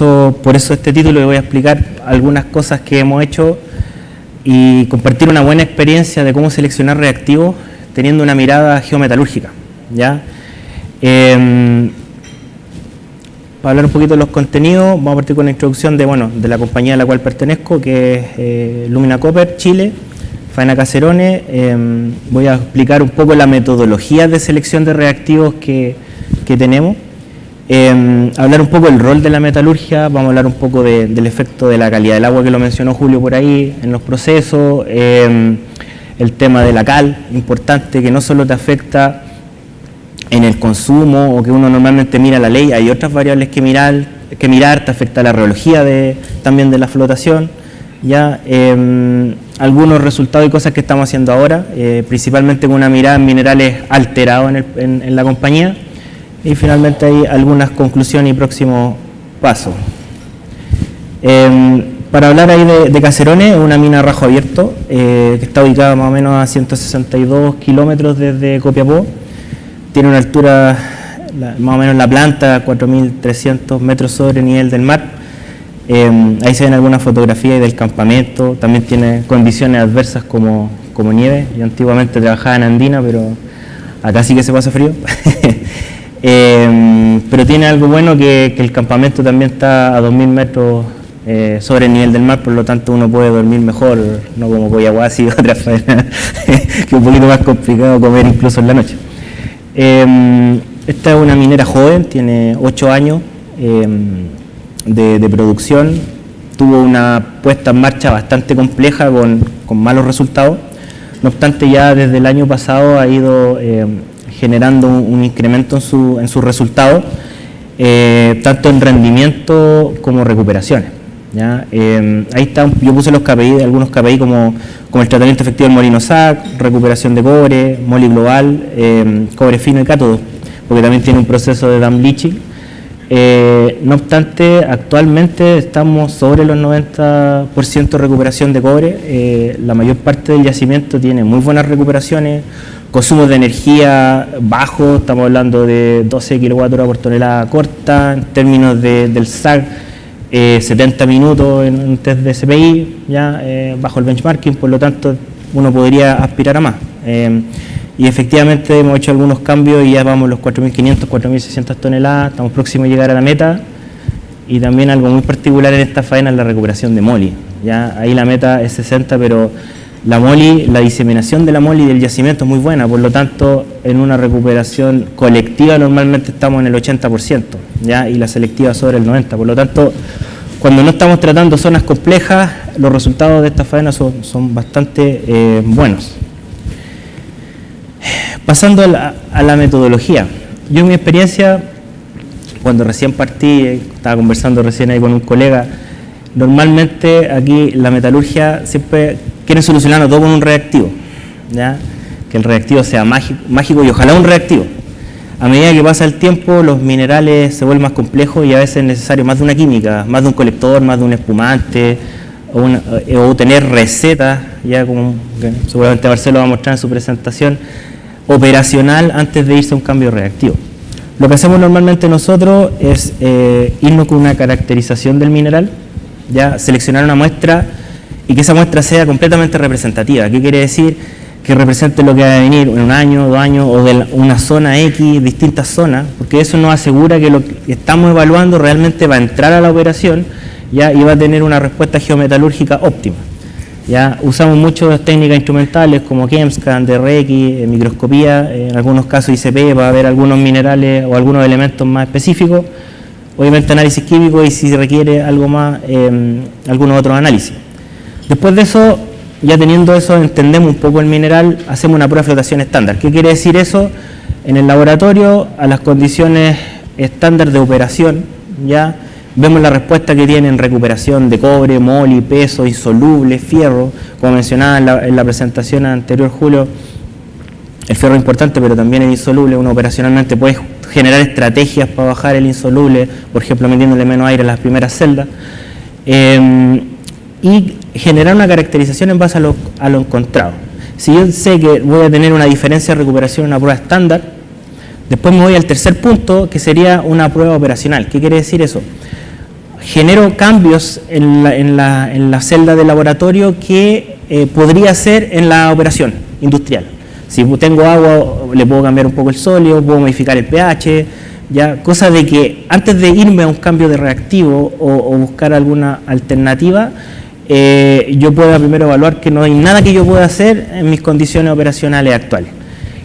esto, por eso este título, le voy a explicar algunas cosas que hemos hecho y compartir una buena experiencia de cómo seleccionar reactivos teniendo una mirada geometalúrgica, ¿ya? Para hablar un poquito de los contenidos, vamos a partir con la introducción de la compañía a la cual pertenezco, que es Lumina Copper Chile, Faena Caserones. Voy a explicar un poco la metodología de selección de reactivos que tenemos. Hablar un poco del rol de la metalurgia, vamos a hablar un poco del efecto de la calidad del agua que lo mencionó Julio por ahí, en los procesos, el tema de la cal, importante, que no solo te afecta en el consumo o que uno normalmente mira la ley, hay otras variables que mirar, te afecta la rheología también de la flotación, ya algunos resultados y cosas que estamos haciendo ahora, principalmente con una mirada en minerales alterados en la compañía, y finalmente hay algunas conclusiones y próximos pasos. Para hablar ahí de Caserones, una mina a rajo abierto que está ubicada más o menos a 162 kilómetros desde Copiapó. Tiene una altura, más o menos la planta, 4.300 metros sobre nivel del mar. Ahí se ven algunas fotografías del campamento. También tiene condiciones adversas como nieve. Yo antiguamente trabajaba en Andina, pero acá sí que se pasa frío. Pero tiene algo bueno que el campamento también está a 2.000 metros sobre el nivel del mar, por lo tanto uno puede dormir mejor, no como Coyahuasi y otras faenas, que es un poquito más complicado comer incluso en la noche. Esta es una minera joven, tiene 8 años de producción, tuvo una puesta en marcha bastante compleja con malos resultados. No obstante, ya desde el año pasado ha ido generando un incremento en sus resultados, tanto en rendimiento como recuperaciones, ¿ya? Ahí está, yo puse los KPI, algunos KPI como el tratamiento efectivo del molino SAC, recuperación de cobre, moli global, cobre fino y cátodo, porque también tiene un proceso de dam leaching. No obstante, actualmente estamos sobre los 90% de recuperación de cobre. La mayor parte del yacimiento tiene muy buenas recuperaciones, consumos de energía bajos, estamos hablando de 12 kWh por tonelada corta, en términos del SAC, 70 minutos en un test de CPI, ya bajo el benchmarking, por lo tanto uno podría aspirar a más. Y efectivamente hemos hecho algunos cambios y ya vamos los 4.500, 4.600 toneladas, estamos próximos a llegar a la meta. Y también algo muy particular en esta faena es la recuperación de moli. Ya ahí la meta es 60, pero la moli, la diseminación de la moli del yacimiento es muy buena, por lo tanto en una recuperación colectiva normalmente estamos en el 80%, ¿ya? Y la selectiva sobre el 90%, por lo tanto cuando no estamos tratando zonas complejas, los resultados de esta faena son bastante buenos. Pasando a la metodología, yo en mi experiencia, cuando recién partí, estaba conversando recién ahí con un colega, normalmente aquí la metalurgia siempre quiere solucionarlo todo con un reactivo, ¿ya? Que el reactivo sea mágico y ojalá un reactivo. A medida que pasa el tiempo, los minerales se vuelven más complejos y a veces es necesario más de una química, más de un colector, más de un espumante, o tener recetas, ya como seguramente Marcelo va a mostrar en su presentación, operacional antes de irse a un cambio reactivo. Lo que hacemos normalmente nosotros es irnos con una caracterización del mineral, ya seleccionar una muestra y que esa muestra sea completamente representativa. ¿Qué quiere decir? Que represente lo que va a venir en 1 año, 2 años o de una zona X, distintas zonas, porque eso nos asegura que lo que estamos evaluando realmente va a entrar a la operación, ya, y va a tener una respuesta geometalúrgica óptima. Ya usamos muchas técnicas instrumentales como ChemScan, DRX, microscopía, en algunos casos ICP para ver algunos minerales o algunos elementos más específicos, obviamente análisis químico y si requiere algo más, algunos otros análisis. Después de eso, ya teniendo eso, entendemos un poco el mineral, hacemos una prueba de flotación estándar. ¿Qué quiere decir eso? En el laboratorio, a las condiciones estándar de operación, ya vemos la respuesta que tiene en recuperación de cobre, moli, peso, insoluble, fierro. Como mencionaba en la presentación anterior, Julio, el fierro es importante, pero también el insoluble. Uno operacionalmente puede generar estrategias para bajar el insoluble, por ejemplo, metiéndole menos aire en las primeras celdas. Y generar una caracterización en base a lo encontrado. Si yo sé que voy a tener una diferencia de recuperación en una prueba estándar, después me voy al tercer punto, que sería una prueba operacional. ¿Qué quiere decir eso? genero cambios en la celda de laboratorio que podría hacer en la operación industrial. Si tengo agua, le puedo cambiar un poco el sólido, puedo modificar el pH, ya, cosa de que antes de irme a un cambio de reactivo o buscar alguna alternativa, yo pueda primero evaluar que no hay nada que yo pueda hacer en mis condiciones operacionales actuales.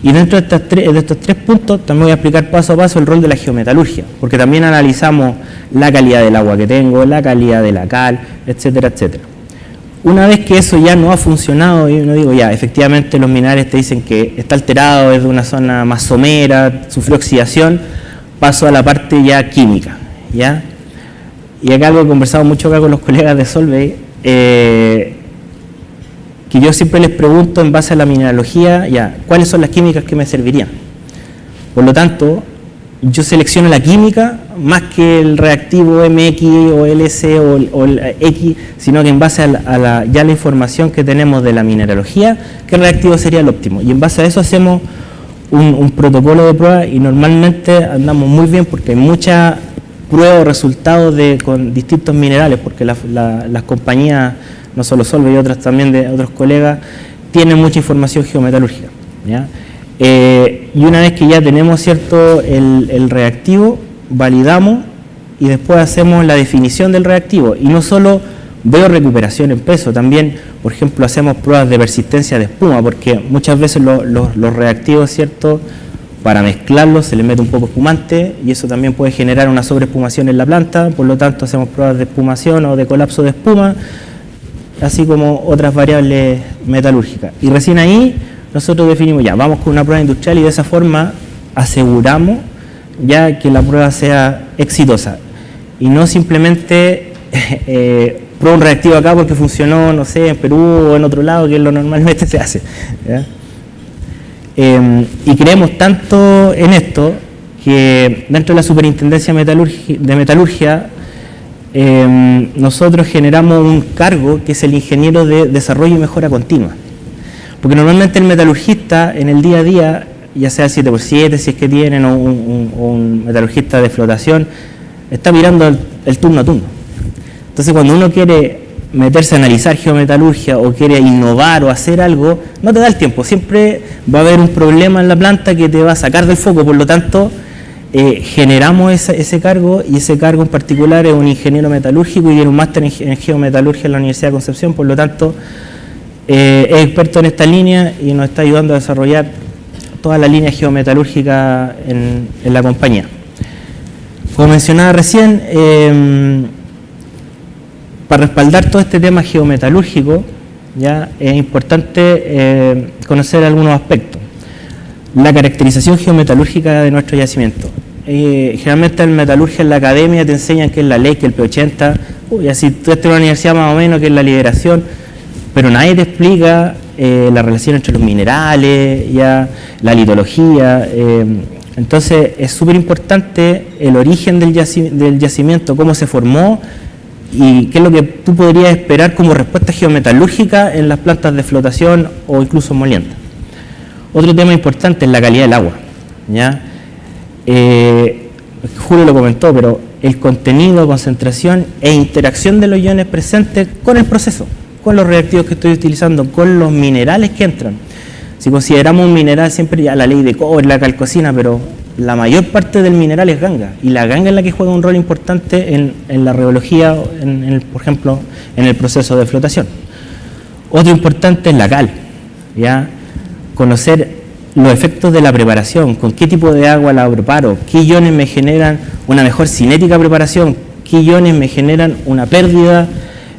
Y dentro de estos tres puntos también voy a explicar paso a paso el rol de la geometalurgia, porque también analizamos la calidad del agua que tengo, la calidad de la cal, etcétera, etcétera. Una vez que eso ya no ha funcionado, y uno digo, ya, efectivamente los minerales te dicen que está alterado, es de una zona más somera, sufrió oxidación, paso a la parte ya química, ¿ya? Y acá algo que he conversado mucho acá con los colegas de Solvay, que yo siempre les pregunto en base a la mineralogía, ya, ¿cuáles son las químicas que me servirían? Por lo tanto, yo selecciono la química más que el reactivo MX o LC o el X, sino que en base a ya la información que tenemos de la mineralogía, qué reactivo sería el óptimo. Y en base a eso hacemos un protocolo de prueba y normalmente andamos muy bien porque hay muchas pruebas o resultados con distintos minerales, porque las compañías, no solo Solvay y otras también de otros colegas, tienen mucha información geometalúrgica, ¿ya? Y una vez que ya tenemos cierto el reactivo, validamos y después hacemos la definición del reactivo. Y no solo veo recuperación en peso, también, por ejemplo, hacemos pruebas de persistencia de espuma, porque muchas veces los reactivos, ¿cierto?, para mezclarlos se les mete un poco espumante y eso también puede generar una sobreespumación en la planta, por lo tanto hacemos pruebas de espumación o de colapso de espuma, así como otras variables metalúrgicas. Y recién ahí nosotros definimos, ya, vamos con una prueba industrial y de esa forma aseguramos ya que la prueba sea exitosa y no simplemente prueba un reactivo acá porque funcionó, no sé, en Perú o en otro lado, que es lo normalmente se hace, ¿ya? Y creemos tanto en esto que dentro de la Superintendencia de Metalurgia nosotros generamos un cargo que es el ingeniero de desarrollo y mejora continua. Porque normalmente el metalurgista en el día a día, ya sea el 7x7, si es que tienen, o un metalurgista de flotación, está mirando el turno a turno. Entonces cuando uno quiere meterse a analizar geometalurgia o quiere innovar o hacer algo, no te da el tiempo, siempre va a haber un problema en la planta que te va a sacar del foco, por lo tanto generamos ese cargo, y ese cargo en particular es un ingeniero metalúrgico y tiene un máster en geometalurgia en la Universidad de Concepción, por lo tanto es experto en esta línea y nos está ayudando a desarrollar toda la línea geometalúrgica en la compañía. Como mencionaba recién, para respaldar todo este tema geometalúrgico, ya es importante conocer algunos aspectos. La caracterización geometalúrgica de nuestro yacimiento. Generalmente en metalurgia en la academia te enseñan que es la ley, que es el P80, y así tú estás en una universidad más o menos, que es la liberación, pero nadie te explica la relación entre los minerales, ya, la litología. Entonces es súper importante el origen del yacimiento, cómo se formó, y qué es lo que tú podrías esperar como respuesta geometalúrgica en las plantas de flotación o incluso molienda. Otro tema importante es la calidad del agua, ¿ya? Julio lo comentó, pero el contenido, concentración e interacción de los iones presentes con el proceso, con los reactivos que estoy utilizando, con los minerales que entran. Si consideramos un mineral, siempre ya la ley de cobre, la calcosina, pero la mayor parte del mineral es ganga, y la ganga es la que juega un rol importante en la reología, por ejemplo, en el proceso de flotación. Otro importante es la cal, ¿ya? Conocer los efectos de la preparación, con qué tipo de agua la preparo, qué iones me generan una mejor cinética preparación, qué iones me generan una pérdida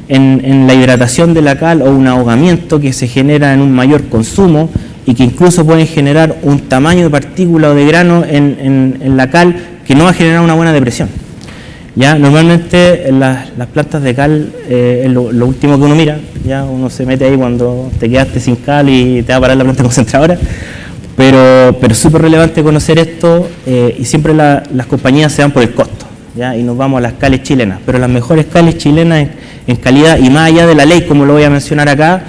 en la hidratación de la cal o un ahogamiento que se genera en un mayor consumo, y que incluso pueden generar un tamaño de partícula o de grano en la cal que no va a generar una buena depresión. ¿Ya? Normalmente en las plantas de cal es lo último que uno mira, ya uno se mete ahí cuando te quedaste sin cal y te va a parar la planta concentradora, pero es súper relevante conocer esto, y siempre las compañías se van por el costo, ¿ya? Y nos vamos a las cales chilenas, pero las mejores cales chilenas en calidad y más allá de la ley, como lo voy a mencionar acá,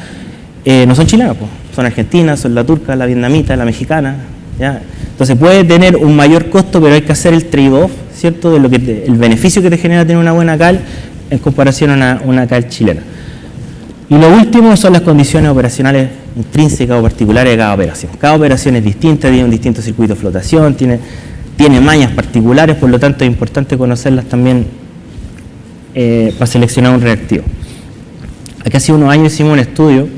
no son chilenas, pues. Son argentinas, son la turca, la vietnamita, la mexicana, ¿ya? Entonces puede tener un mayor costo, pero hay que hacer el trade-off, ¿cierto?, de lo que el beneficio que te genera tener una buena cal en comparación a una cal chilena. Y lo último son las condiciones operacionales intrínsecas o particulares de cada operación. Cada operación es distinta, tiene un distinto circuito de flotación, tiene mañas particulares, por lo tanto es importante conocerlas también para seleccionar un reactivo. Aquí hace unos años hicimos un estudio,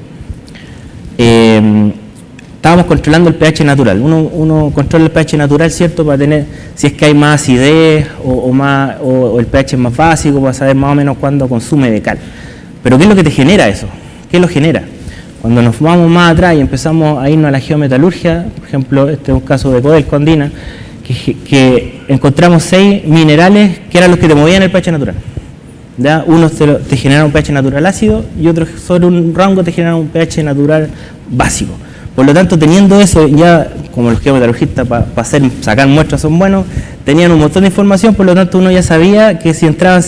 estábamos controlando el pH natural. Uno controla el pH natural, ¿cierto?, para tener, si es que hay más acidez o el pH es más básico, para saber más o menos cuándo consume de cal. Pero ¿qué es lo que te genera eso? ¿Qué lo genera? Cuando nos vamos más atrás y empezamos a irnos a la geometalurgia, por ejemplo, este es un caso de Codelco Andina, que encontramos 6 minerales que eran los que te movían el pH natural. ¿Ya? Unos te generan un pH natural ácido y otros sobre un rango te generan un pH natural básico. Por lo tanto, teniendo eso, ya como los geometalurgistas para sacar muestras son buenos, tenían un montón de información, por lo tanto uno ya sabía que si entraba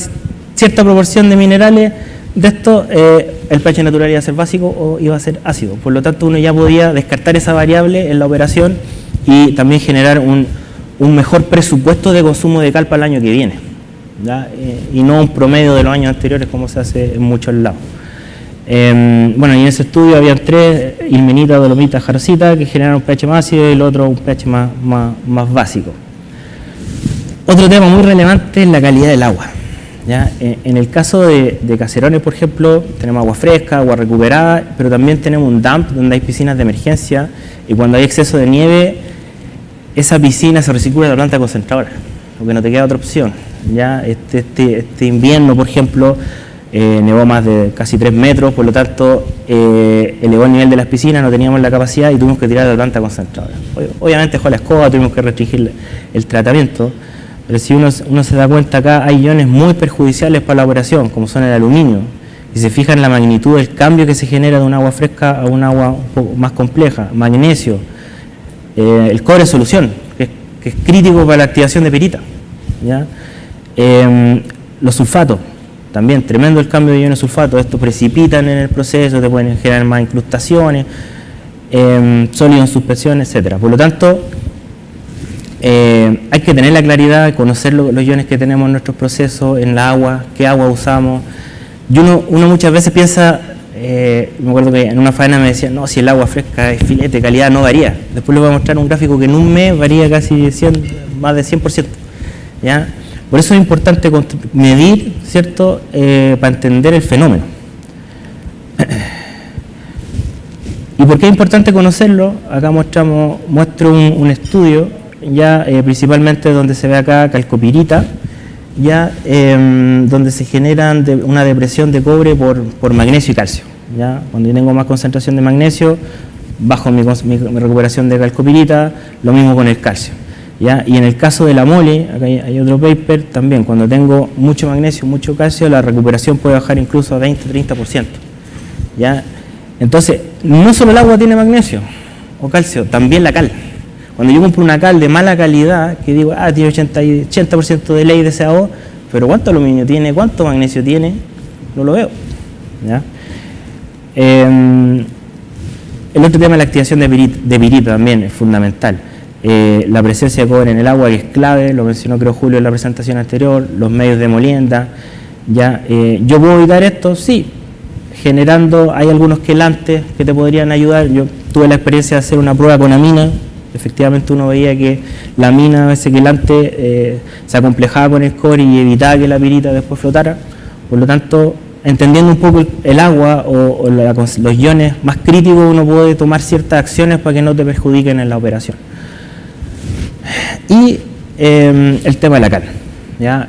cierta proporción de minerales de esto, el pH natural iba a ser básico o iba a ser ácido. Por lo tanto, uno ya podía descartar esa variable en la operación y también generar un mejor presupuesto de consumo de cal para el año que viene, ¿ya? Y no un promedio de los años anteriores como se hace en muchos lados. Bueno, y en ese estudio habían 3, ilmenita, dolomita, jarosita, que generaron un pH más ácido y el otro un pH más básico. Otro tema muy relevante es la calidad del agua. ¿Ya? En el caso de Caserones, por ejemplo, tenemos agua fresca, agua recuperada, pero también tenemos un dump donde hay piscinas de emergencia y cuando hay exceso de nieve, esa piscina se recircula a la planta concentradora, porque no te queda otra opción. ¿Ya? Este invierno, por ejemplo, nevó más de casi 3 metros, por lo tanto elevó el nivel de las piscinas, no teníamos la capacidad y tuvimos que tirar a la planta concentradora. Obviamente con la escoba tuvimos que restringir el tratamiento, pero si uno se da cuenta acá hay iones muy perjudiciales para la operación, como son el aluminio, y se fijan en la magnitud del cambio que se genera de un agua fresca a un agua un poco más compleja, magnesio, el cobre en solución, que es crítico para la activación de pirita, ¿ya? Los sulfatos, también tremendo el cambio de iones sulfatos, estos precipitan en el proceso, te pueden generar más incrustaciones, sólidos en suspensión, etc. Por lo tanto, hay que tener la claridad de conocer los iones que tenemos en nuestros procesos, en la agua, qué agua usamos. Y uno muchas veces piensa, me acuerdo que en una faena me decían, no, si el agua fresca es filete, calidad no varía. Después les voy a mostrar un gráfico que en un mes varía casi más de 100%. ¿Ya? Por eso es importante medir, ¿cierto?, para entender el fenómeno. ¿Y por qué es importante conocerlo? Acá muestro un estudio, ya principalmente donde se ve acá calcopirita, ya donde se generan una depresión de cobre por magnesio y calcio. ¿Ya? Cuando yo tengo más concentración de magnesio, bajo mi recuperación de calcopirita, lo mismo con el calcio. ¿Ya? Y en el caso de la mole, acá hay otro paper, también cuando tengo mucho magnesio, mucho calcio, la recuperación puede bajar incluso a 20-30%. ¿Ya? Entonces, no solo el agua tiene magnesio o calcio, también la cal. Cuando yo compro una cal de mala calidad, que digo, tiene 80% de ley de CaO, pero ¿cuánto aluminio tiene? ¿Cuánto magnesio tiene? No lo veo. ¿Ya? El otro tema es la activación de pirita también es fundamental. La presencia de cobre en el agua, que es clave, lo mencionó creo Julio en la presentación anterior, los medios de molienda. ¿Ya? ¿Yo puedo evitar esto? Sí, generando, hay algunos quelantes que te podrían ayudar. Yo tuve la experiencia de hacer una prueba con amina. Efectivamente uno veía que la mina, ese quelante, se acomplejaba con el cobre y evitaba que la pirita después flotara. Por lo tanto, entendiendo un poco el agua o los iones más críticos, uno puede tomar ciertas acciones para que no te perjudiquen en la operación. Y el tema de la cal. ¿Ya?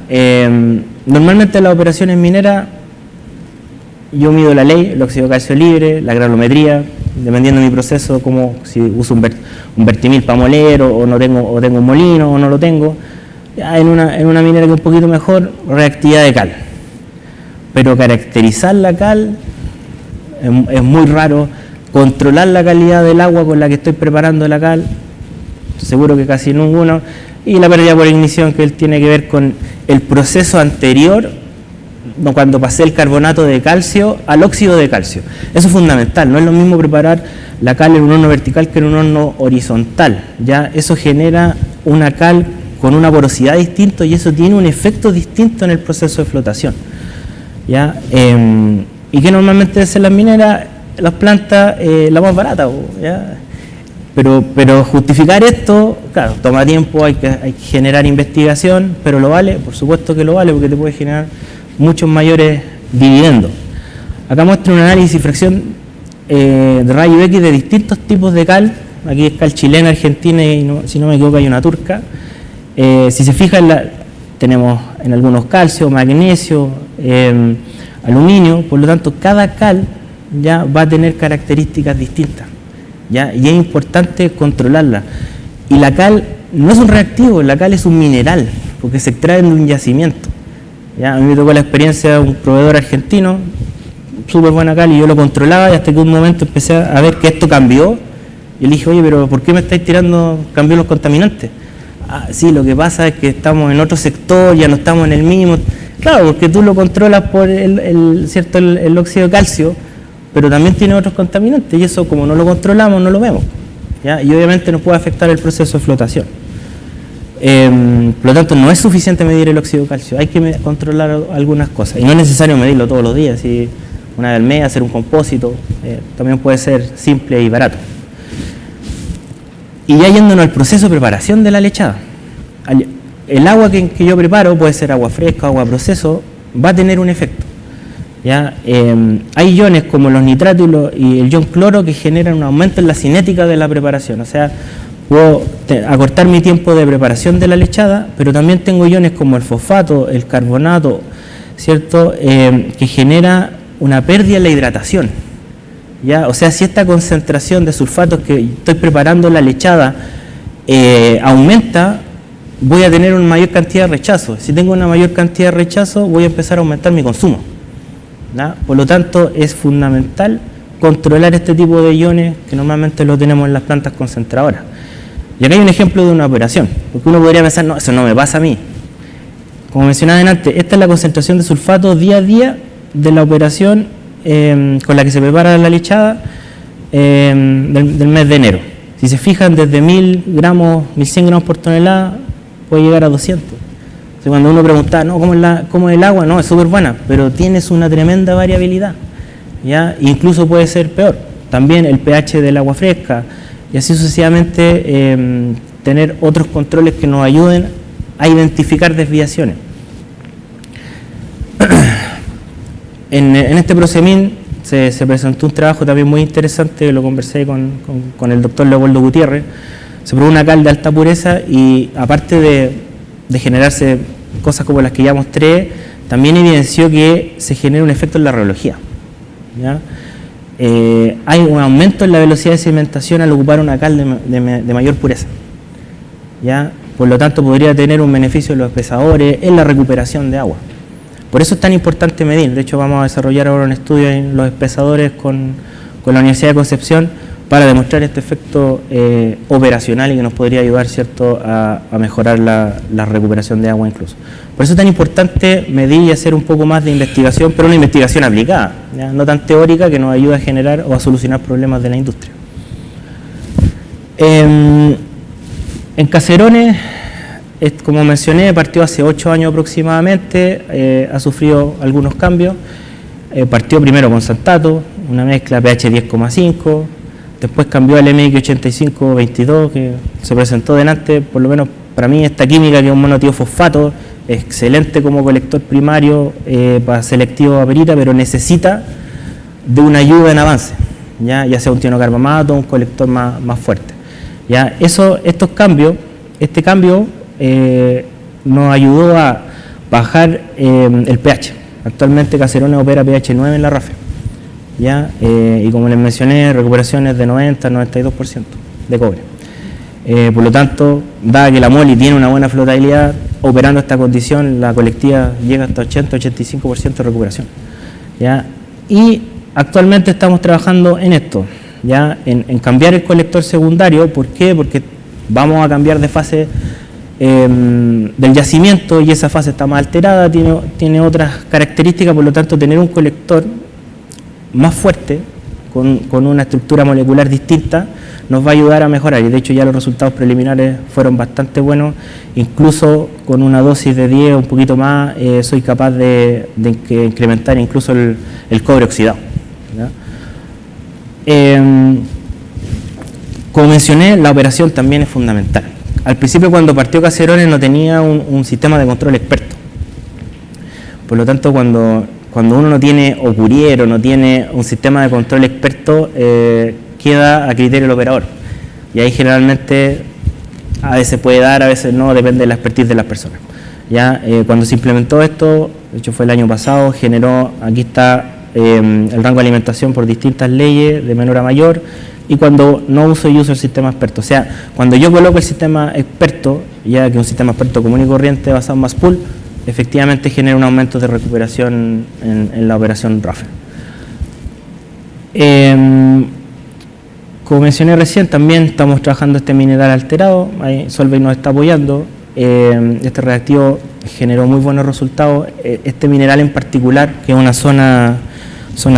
Normalmente en las operaciones mineras yo mido la ley, el óxido de calcio libre, la granulometría, dependiendo de mi proceso, como si uso un vertimil para moler o tengo un molino o no lo tengo. Ya en una minera que es un poquito mejor, reactividad de cal. Pero caracterizar la cal es muy raro. Controlar la calidad del agua con la que estoy preparando la cal, seguro que casi ninguno. Y la pérdida por ignición, que tiene que ver con el proceso anterior, cuando pasé el carbonato de calcio al óxido de calcio. Eso es fundamental. No es lo mismo preparar la cal en un horno vertical que en un horno horizontal. ¿Ya? Eso genera una cal con una porosidad distinta, y eso tiene un efecto distinto en el proceso de flotación. ¿Ya? Y que normalmente es en las mineras, las plantas, la más barata, ¿ya? Pero justificar esto, claro, toma tiempo, hay que generar investigación, pero lo vale, por supuesto que lo vale, porque te puede generar muchos mayores dividendos. Acá muestro un análisis y fracción de rayo X de distintos tipos de cal. Aquí es cal chilena, argentina y si no me equivoco hay una turca. Si se fijan, tenemos en algunos calcio, magnesio, aluminio, por lo tanto cada cal ya va a tener características distintas, ¿ya? Y es importante controlarla. Y la cal no es un reactivo, la cal es un mineral, porque se extrae de un yacimiento, ¿ya? A mí me tocó la experiencia de un proveedor argentino, súper buena cal, y yo lo controlaba, y hasta que un momento empecé a ver que esto cambió, y le dije, oye, pero ¿por qué me estáis tirando, cambió los contaminantes? Ah, sí, lo que pasa es que estamos en otro sector, ya no estamos en el mismo. Claro, porque tú lo controlas por el óxido de calcio, pero también tiene otros contaminantes, y eso como no lo controlamos, no lo vemos, ¿ya? Y obviamente nos puede afectar el proceso de flotación. Por lo tanto, no es suficiente medir el óxido de calcio, hay que controlar algunas cosas, y no es necesario medirlo todos los días, si una vez al mes, hacer un compósito, también puede ser simple y barato. Y ya yéndonos al proceso de preparación de la lechada, el agua que yo preparo, puede ser agua fresca, agua proceso, va a tener un efecto, ¿ya? Hay iones como los nitratos y el ion cloro que generan un aumento en la cinética de la preparación, o sea, puedo acortar mi tiempo de preparación de la lechada, pero también tengo iones como el fosfato, el carbonato, ¿cierto? Que genera una pérdida en la hidratación, ¿ya? O sea, si esta concentración de sulfatos que estoy preparando la lechada aumenta, voy a tener una mayor cantidad de rechazo. Si tengo una mayor cantidad de rechazo, voy a empezar a aumentar mi consumo, ¿ya? Por lo tanto, es fundamental controlar este tipo de iones que normalmente lo tenemos en las plantas concentradoras. Y acá hay un ejemplo de una operación, porque uno podría pensar, no, eso no me pasa a mí. Como mencionaba antes, esta es la concentración de sulfato día a día de la operación con la que se prepara la lechada del mes de enero. Si se fijan, desde 1000 gramos, 1100 gramos por tonelada, puede llegar a 200. O sea, cuando uno pregunta, no, ¿cómo es el agua? No, es súper buena, pero tienes una tremenda variabilidad, ¿ya? Incluso puede ser peor. También el pH del agua fresca, y así sucesivamente, tener otros controles que nos ayuden a identificar desviaciones. En este Procemin se presentó un trabajo también muy interesante, lo conversé con el doctor Leopoldo Gutiérrez. Se probó una cal de alta pureza y aparte de generarse cosas como las que ya mostré, también evidenció que se genera un efecto en la rheología, ¿ya? Hay un aumento en la velocidad de sedimentación al ocupar una cal de mayor pureza, ¿ya? Por lo tanto, podría tener un beneficio en los espesadores, en la recuperación de agua. Por eso es tan importante medir. De hecho, vamos a desarrollar ahora un estudio en los espesadores con la Universidad de Concepción para demostrar este efecto operacional y que nos podría ayudar, ¿cierto?, a mejorar la recuperación de agua incluso. Por eso es tan importante medir y hacer un poco más de investigación, pero una investigación aplicada, ¿ya? No tan teórica, que nos ayude a generar o a solucionar problemas de la industria. En Caserones, como mencioné, partió hace 8 años aproximadamente, ha sufrido algunos cambios. Partió primero con Santato, una mezcla pH 10,5, después cambió al MX 8522, que se presentó delante. Por lo menos para mí esta química, que es un monotiofosfato, excelente como colector primario para selectivo a perita, pero necesita de una ayuda en avance, ya sea un tionocarbamato, un colector más fuerte, ¿ya? Este cambio nos ayudó a bajar el pH. Actualmente Caserones opera pH 9 en la RAFE, ¿ya? Y como les mencioné, recuperaciones de 90-92% de cobre. Por lo tanto, dada que la MOLY tiene una buena flotabilidad, operando esta condición, la colectiva llega hasta 80-85% de recuperación, ¿ya? Y actualmente estamos trabajando en esto, ¿ya? En cambiar el colector secundario. ¿Por qué? Porque vamos a cambiar de fase del yacimiento, y esa fase está más alterada, tiene otras características. Por lo tanto, tener un colector más fuerte, con una estructura molecular distinta, nos va a ayudar a mejorar, y de hecho ya los resultados preliminares fueron bastante buenos, incluso con una dosis de 10 o un poquito más, soy capaz de incrementar incluso el cobre oxidado, ¿ya? Como mencioné, la operación también es fundamental. Al principio, cuando partió Caserones, no tenía un sistema de control experto. Por lo tanto, cuando uno no tiene, o curiero, no tiene un sistema de control experto, queda a criterio del operador. Y ahí generalmente a veces puede dar, a veces no, depende de la expertise de las personas. ¿Ya? Cuando se implementó esto, de hecho fue el año pasado, generó, aquí está el rango de alimentación por distintas leyes, de menor a mayor, y cuando no uso y uso el sistema experto. O sea, cuando yo coloco el sistema experto, ya que es un sistema experto común y corriente basado en mass pool, efectivamente genera un aumento de recuperación en la operación Raffer. Como mencioné recién, también estamos trabajando este mineral alterado, ahí Solvay nos está apoyando. Este reactivo generó muy buenos resultados. Este mineral en particular, que es una zona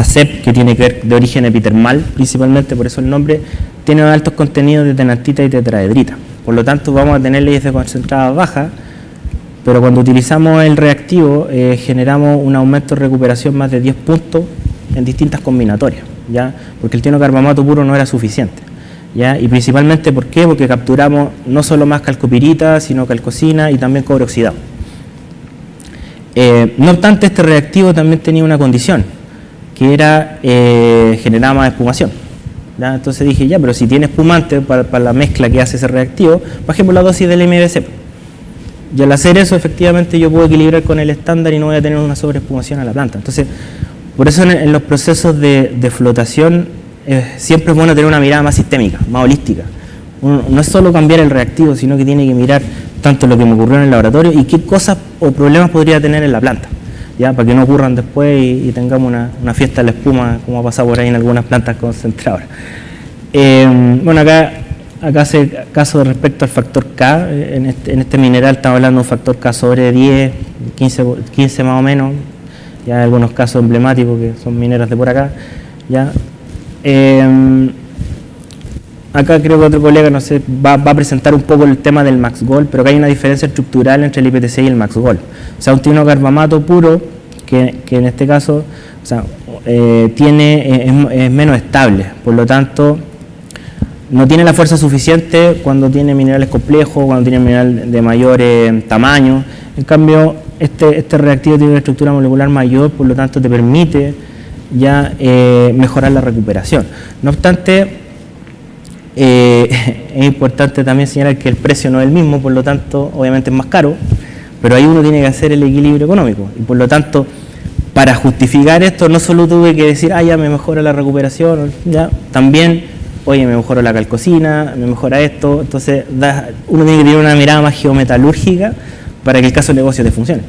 CEP, que tiene que ver de origen epitermal, principalmente, por eso el nombre, tiene altos contenidos de tenantita y tetraedrita. Por lo tanto, vamos a tener leyes de concentradas bajas, pero cuando utilizamos el reactivo, generamos un aumento de recuperación más de 10 puntos en distintas combinatorias, ¿ya? Porque el tienocarbamato puro no era suficiente, ¿ya? Y principalmente, ¿por qué? Porque capturamos no solo más calcopirita, sino calcocina y también cobre oxidado. No obstante, este reactivo también tenía una condición, que era generar más espumación, ¿ya? Entonces dije, ya, pero si tiene espumante para la mezcla que hace ese reactivo, bajemos la dosis del MVC. Y al hacer eso, efectivamente, yo puedo equilibrar con el estándar y no voy a tener una sobreespumación a la planta. Entonces, por eso en los procesos de flotación siempre es bueno tener una mirada más sistémica, más holística. No es solo cambiar el reactivo, sino que tiene que mirar tanto lo que me ocurrió en el laboratorio y qué cosas o problemas podría tener en la planta, ¿ya? Para que no ocurran después y tengamos una fiesta de la espuma, como ha pasado por ahí en algunas plantas concentradoras. Bueno, acá hace caso respecto al factor K. En este mineral estamos hablando de un factor K sobre 10, 15 más o menos. Ya hay algunos casos emblemáticos que son mineras de por acá, ¿ya? Acá creo que otro colega, no sé, va a presentar un poco el tema del Max Gold, pero acá hay una diferencia estructural entre el IPTC y el Max Gold. O sea, un tienocarbamato puro, que en este caso, o sea, es menos estable, por lo tanto, no tiene la fuerza suficiente cuando tiene minerales complejos, cuando tiene mineral de mayor tamaño. En cambio, este reactivo tiene una estructura molecular mayor, por lo tanto te permite ya mejorar la recuperación. No obstante, es importante también señalar que el precio no es el mismo, por lo tanto, obviamente es más caro, pero ahí uno tiene que hacer el equilibrio económico. Y por lo tanto, para justificar esto, no solo tuve que decir, ya me mejora la recuperación, ya, también, oye, me mejora la calcocina, me mejora esto. Entonces, uno tiene que tener una mirada más geometalúrgica para que el caso de negocio te funcione.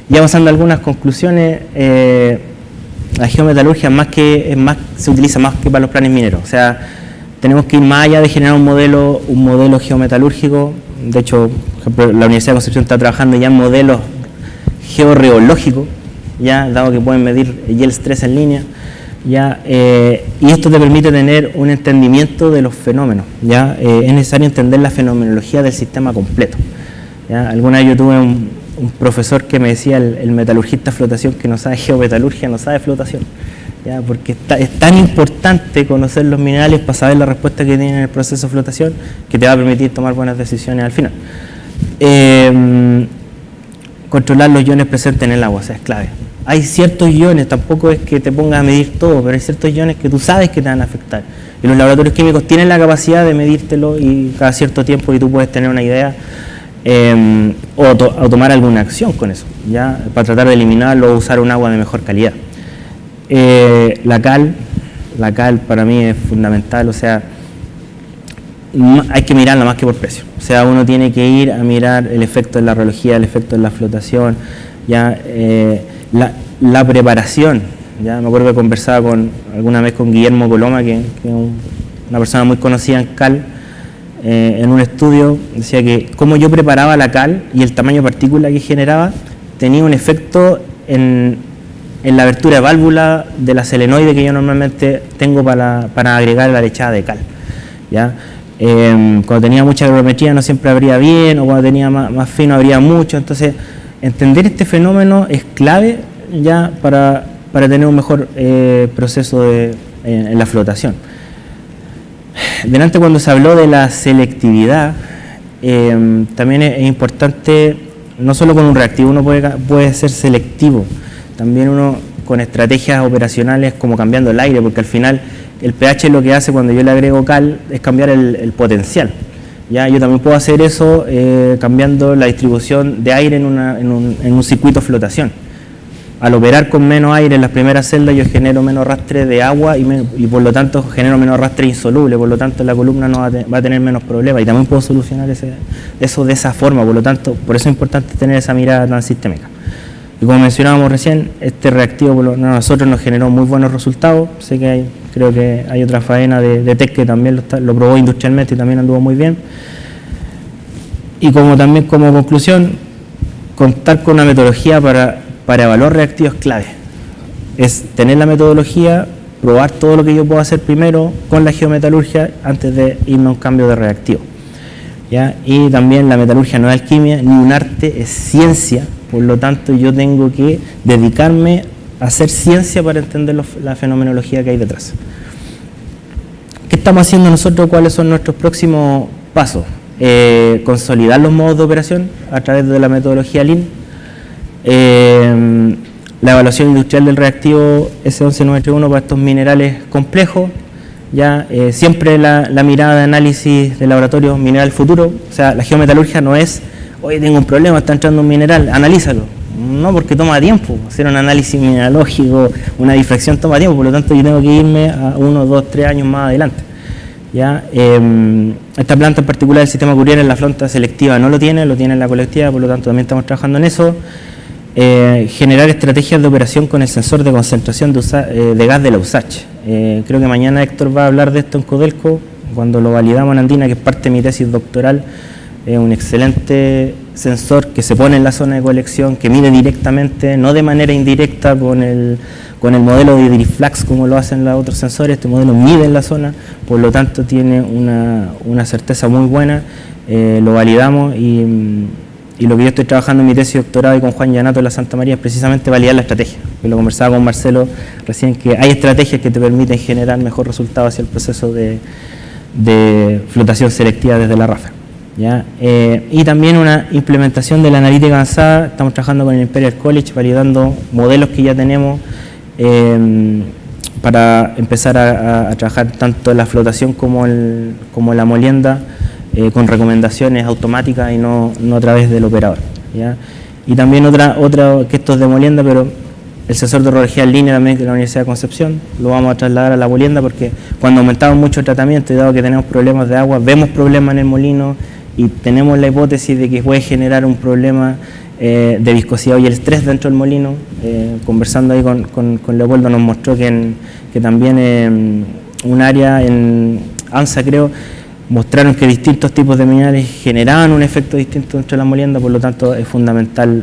Ya avanzando a algunas conclusiones, la geometalurgia se utiliza más que para los planes mineros. O sea, tenemos que ir más allá de generar un modelo geometalúrgico. De hecho, por ejemplo, la Universidad de Concepción está trabajando ya en modelos georreológicos, ya dado que pueden medir yield stress en línea. ¿Ya? Y esto te permite tener un entendimiento de los fenómenos, ¿ya? Es necesario entender la fenomenología del sistema completo, ¿ya? Alguna vez yo tuve un profesor que me decía, el metalurgista de flotación que no sabe geometalurgia, no sabe flotación, ¿ya? Porque es tan importante conocer los minerales para saber la respuesta que tienen en el proceso de flotación, que te va a permitir tomar buenas decisiones al final. Controlar los iones presentes en el agua, o sea, es clave. Hay ciertos iones, tampoco es que te pongas a medir todo, pero hay ciertos iones que tú sabes que te van a afectar. Y los laboratorios químicos tienen la capacidad de medírtelo y cada cierto tiempo y tú puedes tener una idea o tomar alguna acción con eso, ¿ya? Para tratar de eliminarlo o usar un agua de mejor calidad. La cal para mí es fundamental, o sea, hay que mirarla más que por precio. O sea, uno tiene que ir a mirar el efecto de la rheología, el efecto de la flotación, ya la preparación. Ya me acuerdo que conversaba alguna vez con Guillermo Coloma, que es una persona muy conocida en cal, en un estudio, decía que cómo yo preparaba la cal y el tamaño de partícula que generaba tenía un efecto en en la abertura de válvula de la selenoide que yo normalmente tengo para agregar la lechada de cal, ¿ya? Cuando tenía mucha gravimetría no siempre abría bien, o cuando tenía más fino abría mucho. Entonces, entender este fenómeno es clave ya para tener un mejor proceso en la flotación. Delante, cuando se habló de la selectividad, también es importante, no solo con un reactivo uno puede ser selectivo, también uno con estrategias operacionales como cambiando el aire, porque al final el pH lo que hace cuando yo le agrego cal es cambiar el potencial. ¿Ya? Yo también puedo hacer eso cambiando la distribución de aire en un circuito de flotación. Al operar con menos aire en las primeras celdas yo genero menos arrastre de agua y por lo tanto genero menos arrastre insoluble, por lo tanto la columna no va a tener menos problemas, y también puedo solucionar eso de esa forma. Por lo tanto, por eso es importante tener esa mirada tan sistémica. Y como mencionábamos recién, este reactivo a nosotros nos generó muy buenos resultados. Sé que creo que hay otra faena de TEC que también lo probó industrialmente y también anduvo muy bien. Y también como conclusión, contar con una metodología para evaluar reactivos es clave. Es tener la metodología, probar todo lo que yo puedo hacer primero con la geometalurgia antes de irme a un cambio de reactivo, ¿ya? Y también la metalurgia no es alquimia ni un arte, es ciencia. Por lo tanto, yo tengo que dedicarme a hacer ciencia para entender la fenomenología que hay detrás. ¿Qué estamos haciendo nosotros? ¿Cuáles son nuestros próximos pasos? Consolidar los modos de operación a través de la metodología Lean. La evaluación industrial del reactivo S11931 para estos minerales complejos. Ya siempre la mirada de análisis de laboratorio mineral futuro. O sea, la geometalurgia no es: oye, tengo un problema, está entrando un mineral, analízalo. No, porque toma tiempo. Hacer un análisis mineralógico, una difracción toma tiempo, por lo tanto yo tengo que irme a 1, 2, 3 años más adelante. ¿Ya? Esta planta en particular, el sistema Courier, en la flota selectiva no lo tiene en la colectiva, por lo tanto también estamos trabajando en eso. Generar estrategias de operación con el sensor de concentración de gas de la USACH. Creo que mañana Héctor va a hablar de esto en Codelco, cuando lo validamos en Andina, que es parte de mi tesis doctoral. Es un excelente sensor que se pone en la zona de colección, que mide directamente, no de manera indirecta con el modelo de Diriflax como lo hacen los otros sensores. Este modelo mide en la zona, por lo tanto tiene una certeza muy buena. Lo validamos y lo que yo estoy trabajando en mi tesis doctorado y con Juan Llanato de la Santa María es precisamente validar la estrategia. Yo lo conversaba con Marcelo recién, que hay estrategias que te permiten generar mejor resultado hacia el proceso de flotación selectiva desde la RAFA. ¿Ya? Y también una implementación de la analítica avanzada. Estamos trabajando con el Imperial College, validando modelos que ya tenemos para empezar a trabajar tanto la flotación como la molienda, con recomendaciones automáticas y no a través del operador, ¿ya? Y también otra que esto es de molienda, pero el sensor de orografía en línea también de la Universidad de Concepción lo vamos a trasladar a la molienda, porque cuando aumentamos mucho el tratamiento y dado que tenemos problemas de agua, vemos problemas en el molino y tenemos la hipótesis de que puede generar un problema de viscosidad y el estrés dentro del molino. Conversando ahí con Leopoldo nos mostró que también un área en ANSA, creo, mostraron que distintos tipos de minerales generaban un efecto distinto dentro de la molienda, por lo tanto es fundamental